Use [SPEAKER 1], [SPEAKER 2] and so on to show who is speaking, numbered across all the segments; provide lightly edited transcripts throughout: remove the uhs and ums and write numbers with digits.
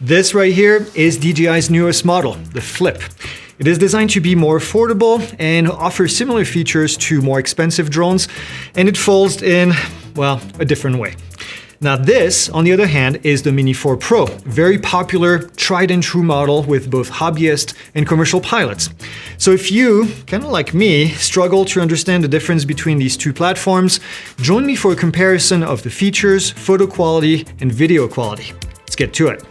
[SPEAKER 1] This right here is DJI's newest model, the Flip. It is designed to be more affordable and offer similar features to more expensive drones, and it folds in, well, a different way. Now this, on the other hand, is the Mini 4 Pro, very popular, tried and true model with both hobbyists and commercial pilots. So if you, kind of like me, struggle to understand the difference between these two platforms, join me for a comparison of the features, photo quality, and video quality. Let's get to it.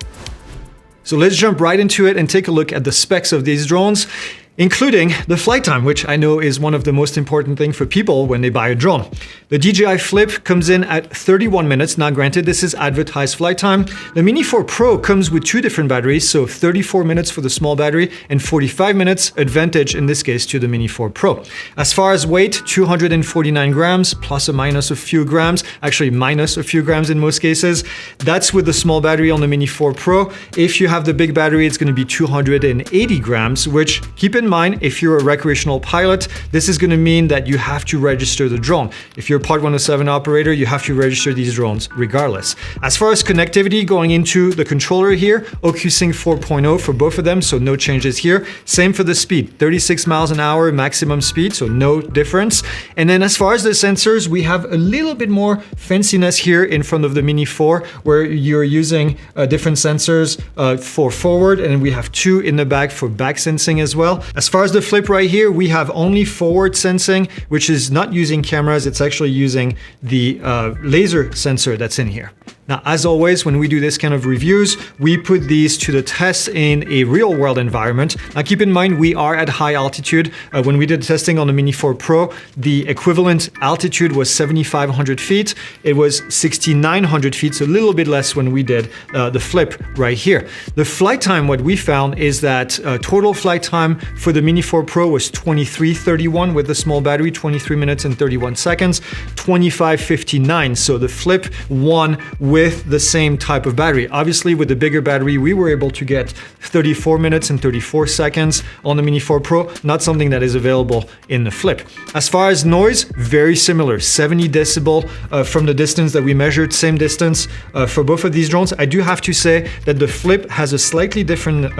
[SPEAKER 1] So let's jump right into it and take a look at the specs of these drones, including the flight time, which I know is one of the most important things for people when they buy a drone. The DJI Flip comes in at 31 minutes. Now granted, this is advertised flight time. The Mini 4 Pro comes with two different batteries, so 34 minutes for the small battery and 45 minutes, advantage in this case to the Mini 4 Pro. As far as weight, 249 grams, plus or minus a few grams, actually minus a few grams in most cases. That's with the small battery on the Mini 4 Pro. If you have the big battery, it's going to be 280 grams, which, keep in mind, if you're a recreational pilot, this is going to mean that you have to register the drone. If you're a Part 107 operator, you have to register these drones regardless. As far as connectivity, going into the controller here, OcuSync 4.0 for both of them, so no changes here. Same for the speed, 36 miles an hour maximum speed, so no difference. And then as far as the sensors, we have a little bit more fanciness here in front of the Mini 4, where you're using different sensors for forward, and we have two in the back for back sensing as well. As far as the Flip right here, we have only forward sensing, which is not using cameras, it's actually using the laser sensor that's in here. Now, as always, when we do this kind of reviews, we put these to the test in a real world environment. Now, keep in mind, we are at high altitude. When we did testing on the Mini 4 Pro, the equivalent altitude was 7,500 feet. It was 6,900 feet, so a little bit less when we did the Flip right here. The flight time, what we found is that total flight time for the Mini 4 Pro was 23:31 with the small battery, 23 minutes and 31 seconds, 25:59. So the Flip won with the same type of battery. Obviously, with the bigger battery, we were able to get 34 minutes and 34 seconds on the Mini 4 Pro, not something that is available in the Flip. As far as noise, very similar, 70 decibel from the distance that we measured, same distance for both of these drones. I do have to say that the Flip has a slightly different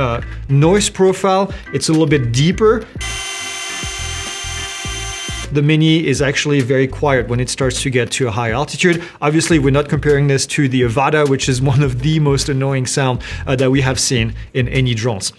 [SPEAKER 1] noise profile. It's a little bit deeper. The Mini is actually very quiet when it starts to get to a high altitude. Obviously, we're not comparing this to the Avata, which is one of the most annoying sound that we have seen in any drones.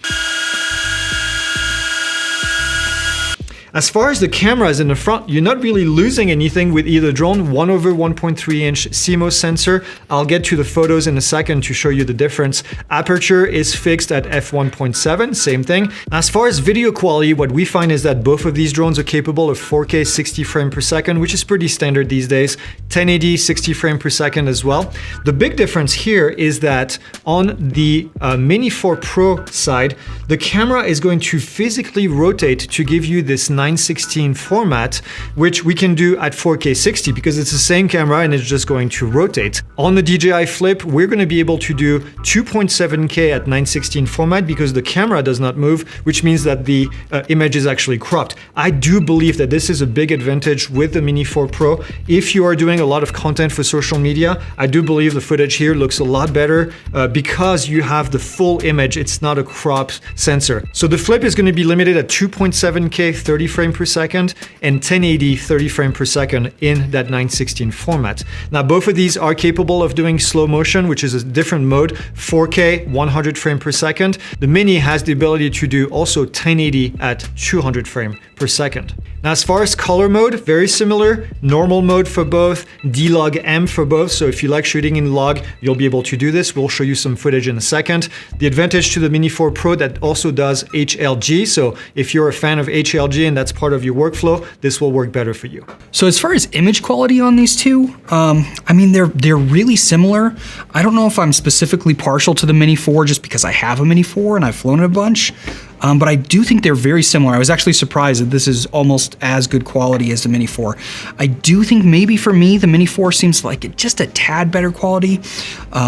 [SPEAKER 1] As far as the cameras in the front, you're not really losing anything with either drone. 1/1.3-inch CMOS sensor. I'll get to the photos in a second to show you the difference. Aperture is fixed at f1.7, same thing. As far as video quality, what we find is that both of these drones are capable of 4K 60 frames per second, which is pretty standard these days. 1080 60 frames per second as well. The big difference here is that on the Mini 4 Pro side, the camera is going to physically rotate to give you this 9:16 format, which we can do at 4K 60 because it's the same camera and it's just going to rotate. On the DJI Flip, we're going to be able to do 2.7K at 9:16 format because the camera does not move, which means that the image is actually cropped. I do believe that this is a big advantage with the Mini 4 Pro. If you are doing a lot of content for social media, I do believe the footage here looks a lot better because you have the full image. It's not a cropped sensor. So the Flip is going to be limited at 2.7K 30 frames per second and 1080 30 frames per second in that 9:16 format. Now both of these are capable of doing slow motion, which is a different mode, 4K 100 frames per second. The Mini has the ability to do also 1080 at 200 frames per second. Now as far as color mode, very similar, normal mode for both, D-Log M for both, so if you like shooting in log, you'll be able to do this. We'll show you some footage in a second. The advantage to the Mini 4 Pro that also does HLG, so if you're a fan of HLG and that's part of your workflow, this will work better for you.
[SPEAKER 2] So as far as image quality on these two, I mean, they're really similar. I don't know if I'm specifically partial to the Mini 4 just because I have a Mini 4 and I've flown it a bunch. But I do think they're very similar. I was actually surprised that this is almost as good quality as the Mini 4. I do think maybe for me, the Mini 4 seems like just a tad better quality,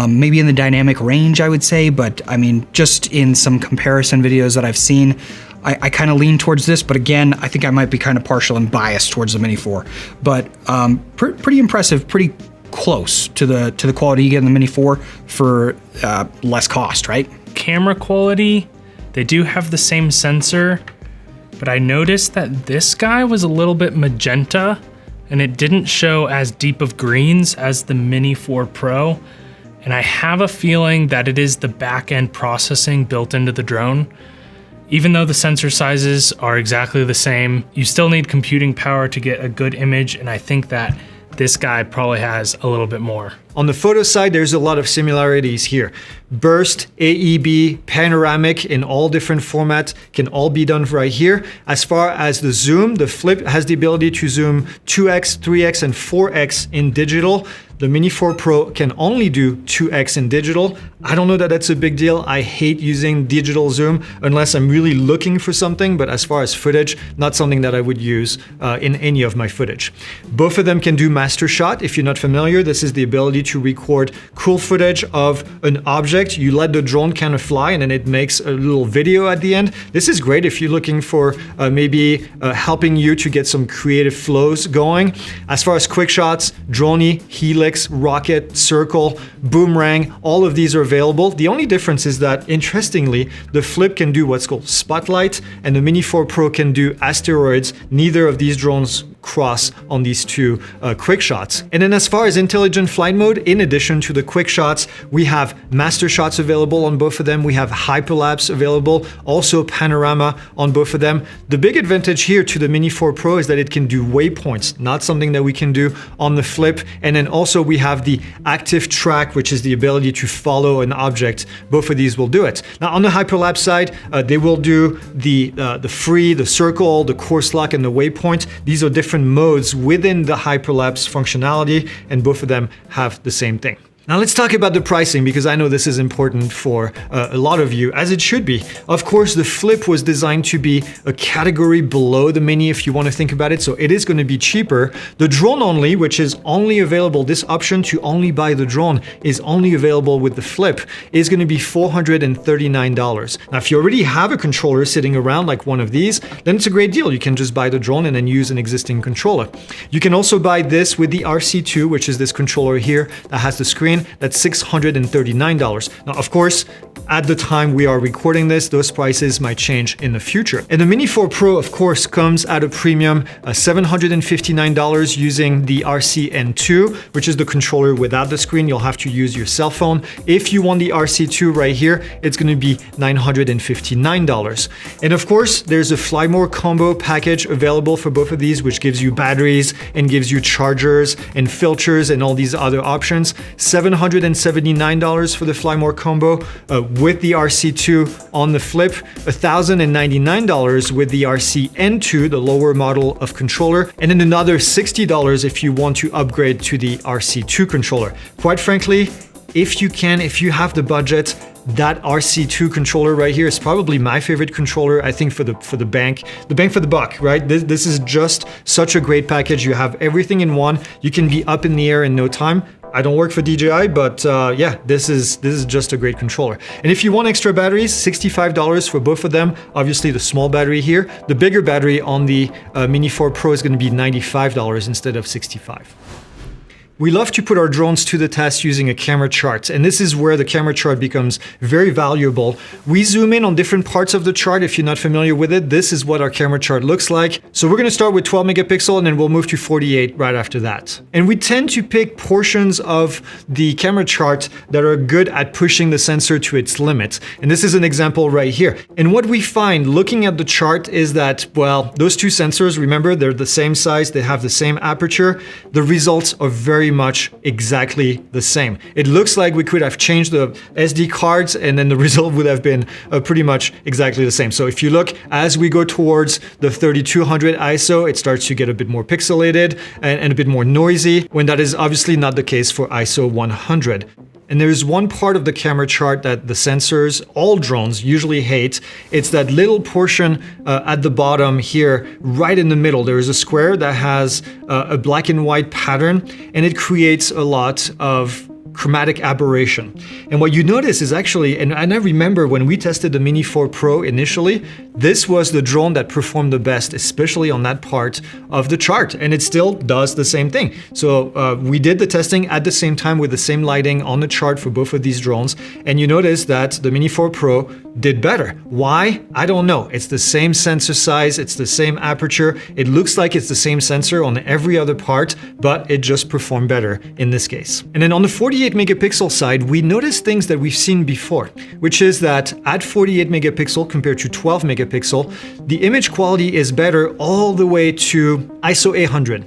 [SPEAKER 2] maybe in the dynamic range, I would say. But I mean, just in some comparison videos that I've seen, I kind of lean towards this, but again, I think I might be kind of partial and biased towards the Mini 4. But pretty impressive, pretty close to the quality you get in the Mini 4 for less cost, right?
[SPEAKER 3] Camera quality, they do have the same sensor, but I noticed that this guy was a little bit magenta and it didn't show as deep of greens as the Mini 4 Pro. And I have a feeling that it is the back-end processing built into the drone. Even though the sensor sizes are exactly the same, you still need computing power to get a good image, and I think that this guy probably has a little bit more.
[SPEAKER 1] On the photo side, there's a lot of similarities here. Burst, AEB, panoramic in all different formats can all be done right here. As far as the zoom, the Flip has the ability to zoom 2x, 3x, and 4x in digital. The Mini 4 Pro can only do 2x in digital. I don't know that that's a big deal. I hate using digital zoom unless I'm really looking for something, but as far as footage, not something that I would use in any of my footage. Both of them can do master shot. If you're not familiar, this is the ability to record cool footage of an object. You let the drone kind of fly and then it makes a little video at the end. This is great if you're looking for maybe helping you to get some creative flows going. As far as quick shots, Droney, Helix, Rocket, Circle, Boomerang, all of these are available. The only difference is that, interestingly, the Flip can do what's called Spotlight and the Mini 4 Pro can do Asteroids. Neither of these drones cross on these two quick shots. And then as far as intelligent flight mode, in addition to the quick shots, we have master shots available on both of them. We have hyperlapse available, also panorama on both of them. The big advantage here to the Mini 4 Pro is that it can do waypoints, not something that we can do on the Flip. And then also we have the active track, which is the ability to follow an object. Both of these will do it. Now on the hyperlapse side, they will do the free, the circle, the course lock, and the waypoint. These are different modes within the hyperlapse functionality, and both of them have the same thing. Now let's talk about the pricing, because I know this is important for a lot of you, as it should be. Of course, the Flip was designed to be a category below the Mini if you want to think about it, so it is going to be cheaper. The drone only, which is only available, this option to only buy the drone is only available with the Flip, is going to be $439. Now, if you already have a controller sitting around like one of these, then it's a great deal. You can just buy the drone and then use an existing controller. You can also buy this with the RC2, which is this controller here that has the screen. That's $639. Now, of course, at the time we are recording this, those prices might change in the future. And the Mini 4 Pro, of course, comes at a premium, $759 using the RCN2, which is the controller without the screen. You'll have to use your cell phone. If you want the RC2 right here, it's going to be $959. And of course, there's a Fly More combo package available for both of these, which gives you batteries and gives you chargers and filters and all these other options. $779 for the Fly More combo with the RC2 on the Flip, $1,099 with the RCN2, the lower model of controller, and then another $60 if you want to upgrade to the RC2 controller. Quite frankly, if you have the budget, that RC2 controller right here is probably my favorite controller, I think, for the bang for the buck, right? This is just such a great package. You have everything in one. You can be up in the air in no time. I don't work for DJI, but yeah, this is just a great controller. And if you want extra batteries, $65 for both of them. Obviously, the small battery here. The bigger battery on the Mini 4 Pro is going to be $95 instead of $65. We love to put our drones to the test using a camera chart, and this is where the camera chart becomes very valuable. We zoom in on different parts of the chart. If you're not familiar with it, this is what our camera chart looks like. So we're going to start with 12 megapixel and then we'll move to 48 right after that. And we tend to pick portions of the camera chart that are good at pushing the sensor to its limit. And this is an example right here. And what we find looking at the chart is that, well, those two sensors, remember, they're the same size, they have the same aperture. The results are very much exactly the same. It looks like we could have changed the SD cards and then the result would have been pretty much exactly the same. So if you look, as we go towards the 3200 ISO, it starts to get a bit more pixelated and a bit more noisy, when that is obviously not the case for ISO 100. And there's one part of the camera chart that the sensors, all drones, usually hate. It's that little portion at the bottom here, right in the middle. There is a square that has a black and white pattern, and it creates a lot of chromatic aberration. And what you notice is actually, and I remember when we tested the Mini 4 Pro initially, this was the drone that performed the best, especially on that part of the chart, and it still does the same thing. So we did the testing at the same time with the same lighting on the chart for both of these drones, and you notice that the Mini 4 Pro did better. Why? I don't know. It's the same sensor size, it's the same aperture, it looks like it's the same sensor on every other part, but it just performed better in this case. And then on the 48 megapixel side, we noticed things that we've seen before, which is that at 48 megapixel compared to 12 megapixel, the image quality is better all the way to ISO 800.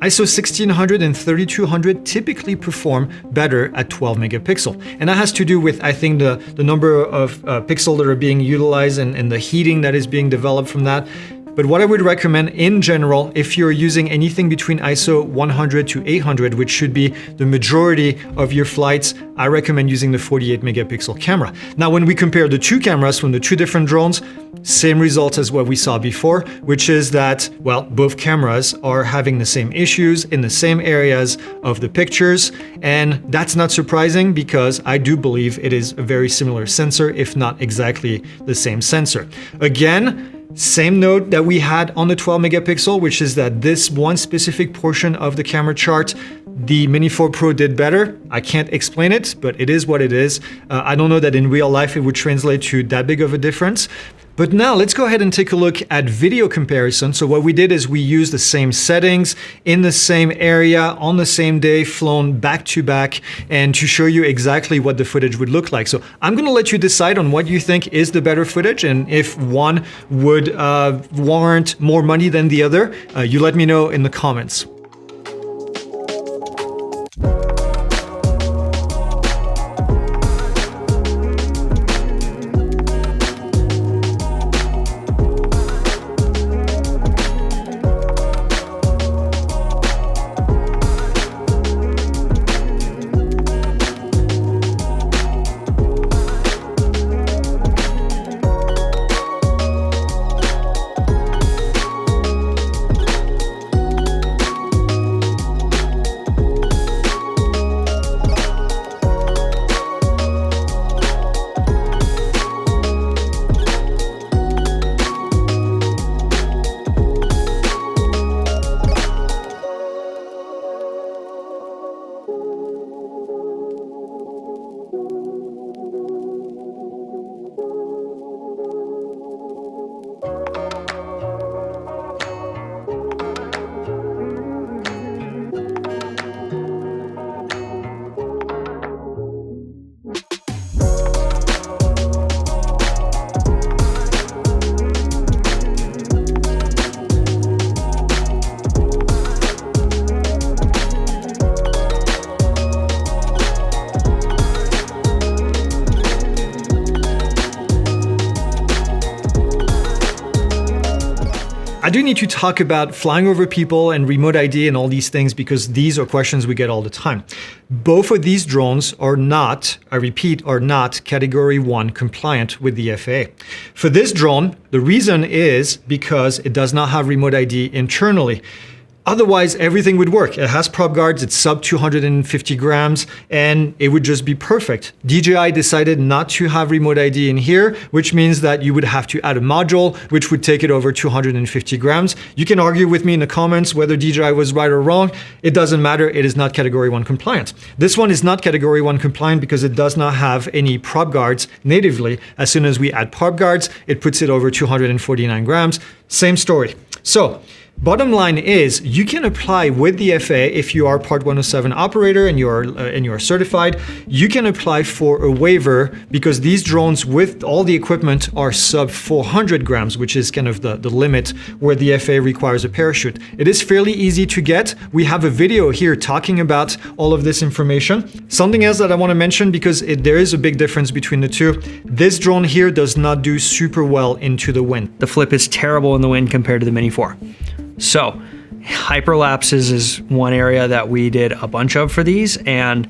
[SPEAKER 1] ISO 1600 and 3200 typically perform better at 12 megapixel. And that has to do with, I think, the number of pixels that are being utilized and the heating that is being developed from that. But what I would recommend in general, if you're using anything between ISO 100 to 800, which should be the majority of your flights, I recommend using the 48 megapixel camera. Now, when we compare the two cameras from the two different drones, same results as what we saw before, which is that, well, both cameras are having the same issues in the same areas of the pictures. And that's not surprising because I do believe it is a very similar sensor, if not exactly the same sensor. Again, same note that we had on the 12 megapixel, which is that this one specific portion of the camera chart, the Mini 4 Pro did better. I can't explain it, but it is what it is. I don't know that in real life it would translate to that big of a difference. But now let's go ahead and take a look at video comparison. So what we did is we used the same settings in the same area on the same day, flown back to back, and to show you exactly what the footage would look like. So I'm gonna let you decide on what you think is the better footage and if one would warrant more money than the other. You let me know in the comments. I do need to talk about flying over people and remote ID and all these things because these are questions we get all the time. Both of these drones are not, I repeat, are not Category 1 compliant with the FAA. For this drone, the reason is because it does not have remote ID internally. Otherwise, everything would work. It has prop guards, it's sub 250 grams, and it would just be perfect. DJI decided not to have remote ID in here, which means that you would have to add a module, which would take it over 250 grams. You can argue with me in the comments whether DJI was right or wrong. It doesn't matter, it is not Category 1 compliant. This one is not Category 1 compliant because it does not have any prop guards natively. As soon as we add prop guards, it puts it over 249 grams. Same story. So, bottom line is you can apply with the FAA if you are Part 107 operator and you're certified. You can apply for a waiver because these drones with all the equipment are sub 400 grams, which is kind of the limit where the FAA requires a parachute. It is fairly easy to get. We have a video here talking about all of this information. Something else that I want to mention because there is a big difference between the two. This drone here does not do super well into the wind.
[SPEAKER 2] The Flip is terrible in the wind compared to the Mini 4. So, hyperlapses is one area that we did a bunch of for these, and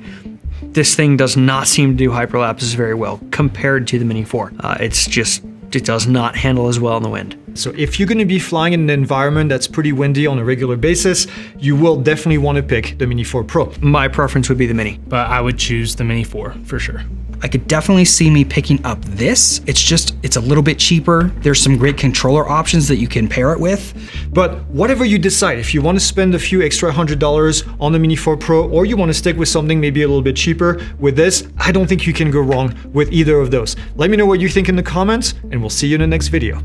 [SPEAKER 2] this thing does not seem to do hyperlapses very well compared to the Mini 4. It's just
[SPEAKER 4] it does not handle as well in the wind.
[SPEAKER 1] So if you're going to be flying in an environment that's pretty windy on a regular basis, you will definitely want to pick the Mini 4 Pro.
[SPEAKER 4] My preference would be the Mini.
[SPEAKER 3] But I would choose the Mini 4 for sure.
[SPEAKER 2] I could definitely see me picking up this. It's a little bit cheaper. There's some great controller options that you can pair it with.
[SPEAKER 1] But whatever you decide, if you want to spend a few extra $100 on the Mini 4 Pro, or you want to stick with something maybe a little bit cheaper with this, I don't think you can go wrong with either of those. Let me know what you think in the comments, and we'll see you in the next video.